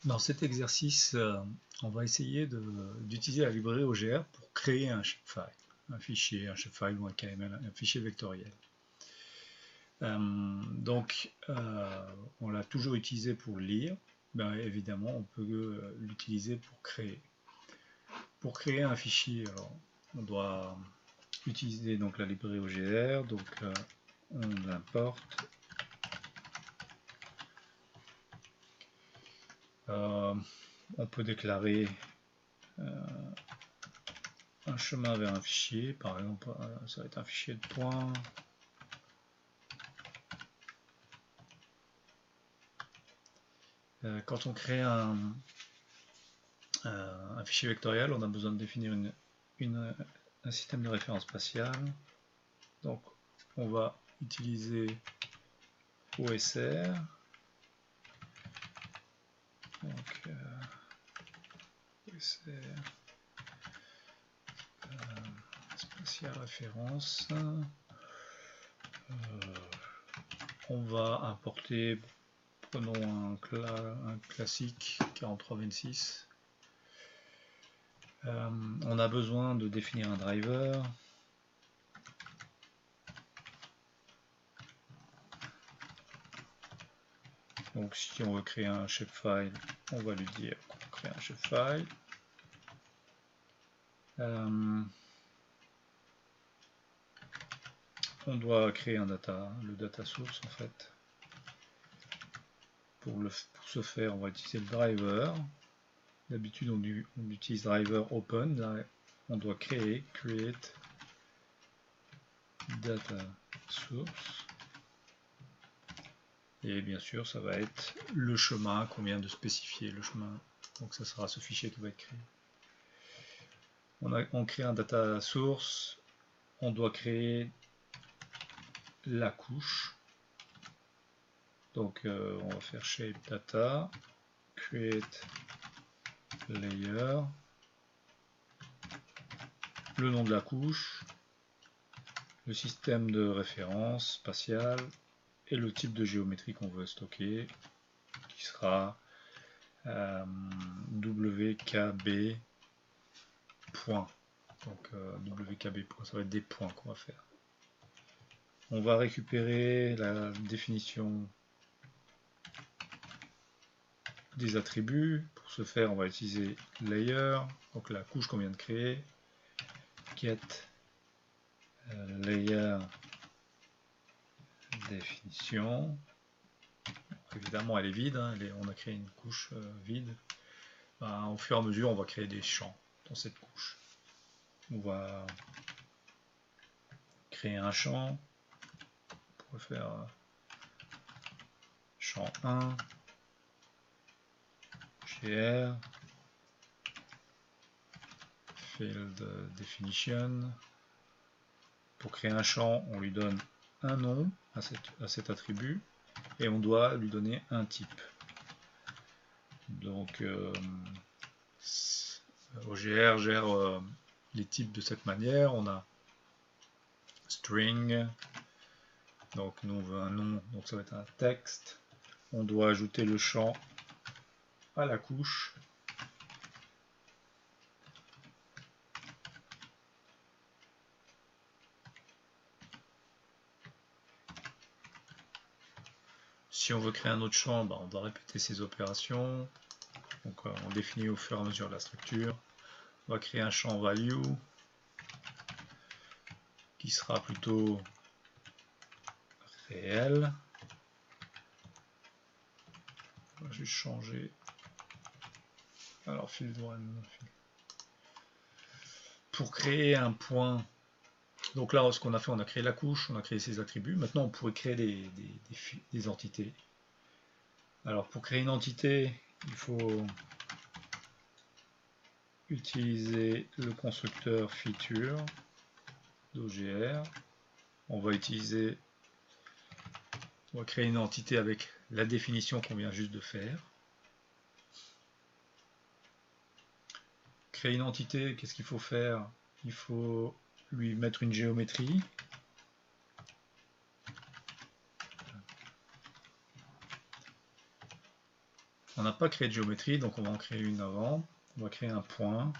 Dans cet exercice, on va essayer d'utiliser la librairie OGR pour créer un shapefile, un shapefile ou un KML, un fichier vectoriel. On l'a toujours utilisé pour lire, ben, évidemment on peut l'utiliser pour créer. Pour créer un fichier, alors, on doit utiliser donc la librairie OGR, donc on l'importe. On peut déclarer un chemin vers un fichier, par exemple ça va être un fichier de points. Quand on crée un fichier vectoriel, on a besoin de définir un système de référence spatiale. Donc on va utiliser OSR. Donc, OSR spatial référence. On va importer, prenons un classique 4326. On a besoin de définir un driver. Donc si on veut créer un shapefile, on va lui dire qu'on crée un shapefile. On doit créer le data source en fait. Pour ce faire, on va utiliser le driver. D'habitude, on utilise driver open. Là, on doit create data source. Et bien sûr, ça va être le chemin qu'on vient de spécifier, le chemin. Donc ça sera ce fichier qui va être créé. On crée un data source. On doit créer la couche. Donc on va faire shape data, create layer, le nom de la couche, le système de référence spatiale et le type de géométrie qu'on veut stocker, qui sera WKB point. Donc WKB point, ça va être des points qu'on va faire. On va récupérer la définition des attributs. Pour ce faire, on va utiliser layer, donc la couche qu'on vient de créer, get layer définition. Évidemment, elle est vide, hein, on a créé une couche vide. Ben, au fur et à mesure, on va créer des champs dans cette couche. On va créer un champ. On va faire champ 1, gr, field definition. Pour créer un champ, on lui donne un nom à cet attribut et on doit lui donner un type. Donc OGR gère les types de cette manière. On a string, donc nous on veut un nom, donc ça va être un texte. On doit ajouter le champ à la couche. Si on veut créer un autre champ, ben, on doit répéter ces opérations. Donc on définit au fur et à mesure la structure. On va créer un champ value qui sera plutôt réel. On va juste changer. Alors field one. Pour créer un point, donc là ce qu'on a fait, on a créé la couche, on a créé ses attributs. Maintenant on pourrait créer des entités. Alors pour créer une entité, il faut utiliser le constructeur feature d'OGR. On va créer une entité avec la définition qu'on vient juste de faire. Créer une entité, qu'est-ce qu'il faut faire? Il faut lui mettre une géométrie. On n'a pas créé de géométrie, donc on va en créer une avant. On va créer un point.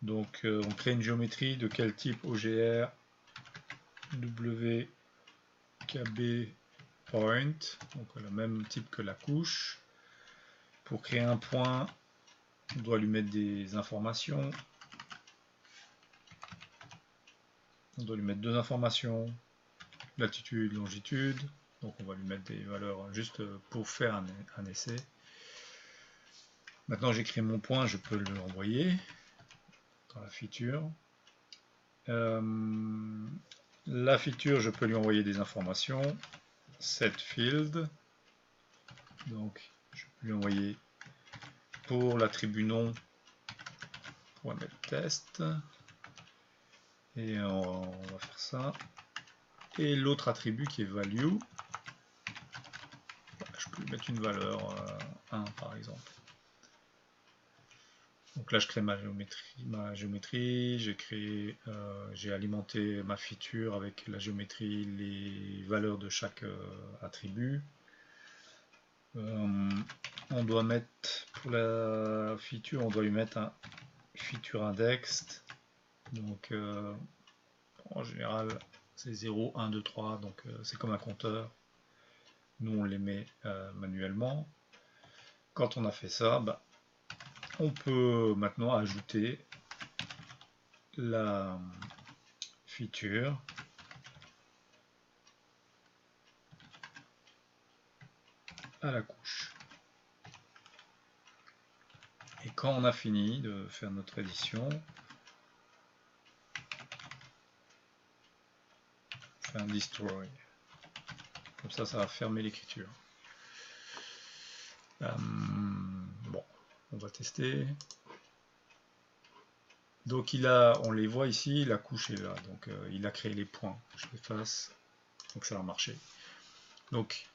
Donc on crée une géométrie de quel type? OGR WKB point, donc le même type que la couche. Pour créer un point, on doit lui mettre des informations. On doit lui mettre deux informations, latitude, longitude. Donc on va lui mettre des valeurs juste pour faire un essai. Maintenant j'ai créé mon point, je peux le renvoyer dans la feature. La feature, je peux lui envoyer des informations. Set field. Donc je peux lui envoyer pour l'attribut nom, on va mettre test. Et on va faire ça. Et l'autre attribut qui est value, je peux lui mettre une valeur 1 par exemple. Donc là je crée ma géométrie, j'ai alimenté ma feature avec la géométrie, les valeurs de chaque attribut. On doit mettre, pour la feature, on doit lui mettre un feature index. Donc en général c'est 0, 1, 2, 3, donc c'est comme un compteur. Nous on les met manuellement. Quand on a fait ça, on peut maintenant ajouter la feature à la couche. Et quand on a fini de faire notre édition, on fait un destroy. Comme ça, ça va fermer l'écriture. Bon, on va tester. Donc on les voit ici, la couche est là. Donc il a créé les points. Je l'efface. Donc ça va marcher. Donc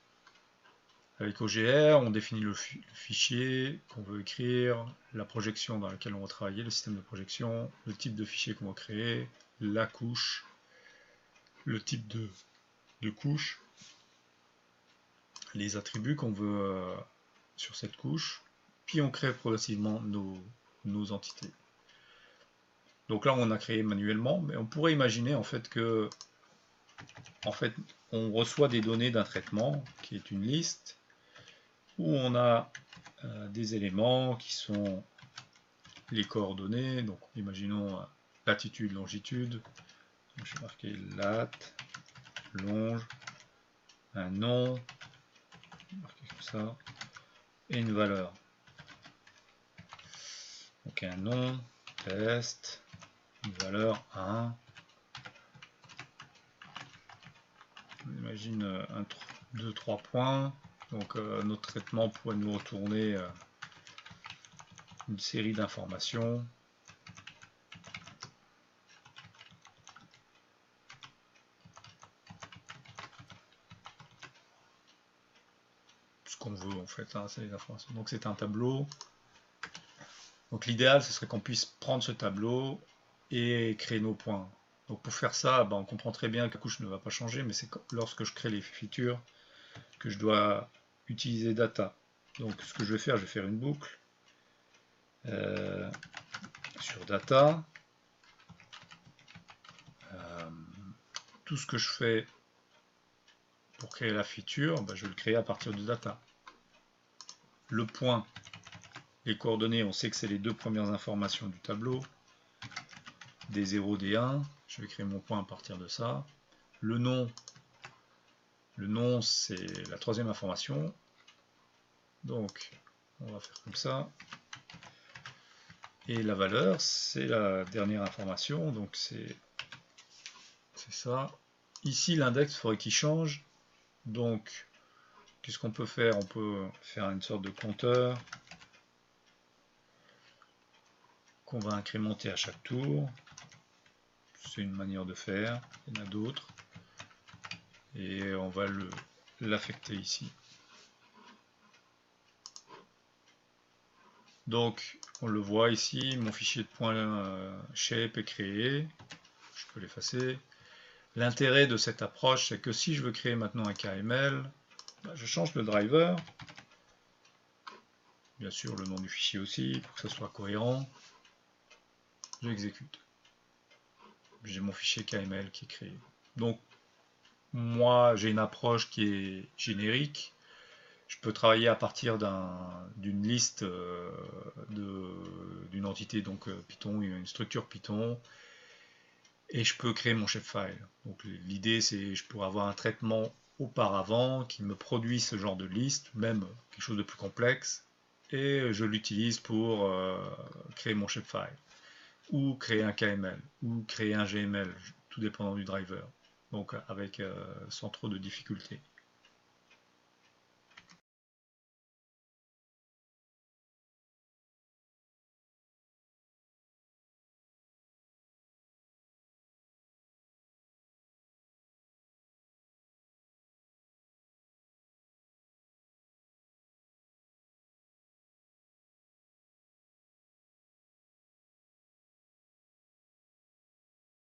avec OGR, on définit le fichier qu'on veut écrire, la projection dans laquelle on va travailler, le système de projection, le type de fichier qu'on va créer, la couche, le type de couche, les attributs qu'on veut sur cette couche, puis on crée progressivement nos entités. Donc là on a créé manuellement, mais on pourrait imaginer en fait que on reçoit des données d'un traitement qui est une liste où on a des éléments qui sont les coordonnées. Donc imaginons latitude, longitude. Donc, je vais marquer lat, longe, un nom, marqué comme ça, et une valeur. Donc un nom, test, une valeur 1. On imagine 2, 3 points. Donc notre traitement pourrait nous retourner une série d'informations. Ce qu'on veut en fait, hein, c'est les informations. Donc c'est un tableau. Donc l'idéal ce serait qu'on puisse prendre ce tableau et créer nos points. Donc pour faire ça, on comprend très bien que la couche ne va pas changer, mais c'est lorsque je crée les features que je dois utiliser data. Donc ce que je vais faire une boucle sur data. Tout ce que je fais pour créer la feature, je vais le créer à partir de data. Le point, les coordonnées, on sait que c'est les deux premières informations du tableau, des 0, des 1, je vais créer mon point à partir de ça. Le nom c'est la troisième information, donc on va faire comme ça. Et la valeur, c'est la dernière information, donc c'est ça. Ici, l'index, il faudrait qu'il change, donc qu'est-ce qu'on peut faire? On peut faire une sorte de compteur qu'on va incrémenter à chaque tour. C'est une manière de faire, il y en a d'autres. Et on va l'affecter ici. Donc on le voit ici, mon fichier de point shape est créé. Je peux l'effacer. L'intérêt de cette approche, c'est que si je veux créer maintenant un KML, je change de driver. Bien sûr, le nom du fichier aussi, pour que ça soit cohérent. J'exécute. J'ai mon fichier KML qui est créé. Donc, moi, j'ai une approche qui est générique. Je peux travailler à partir d'une liste d'une entité donc Python, une structure Python, et je peux créer mon shapefile. Donc l'idée, c'est je pourrais avoir un traitement auparavant qui me produit ce genre de liste, même quelque chose de plus complexe, et je l'utilise pour créer mon shapefile, ou créer un KML, ou créer un GML, tout dépendant du driver. Donc avec sans trop de difficultés.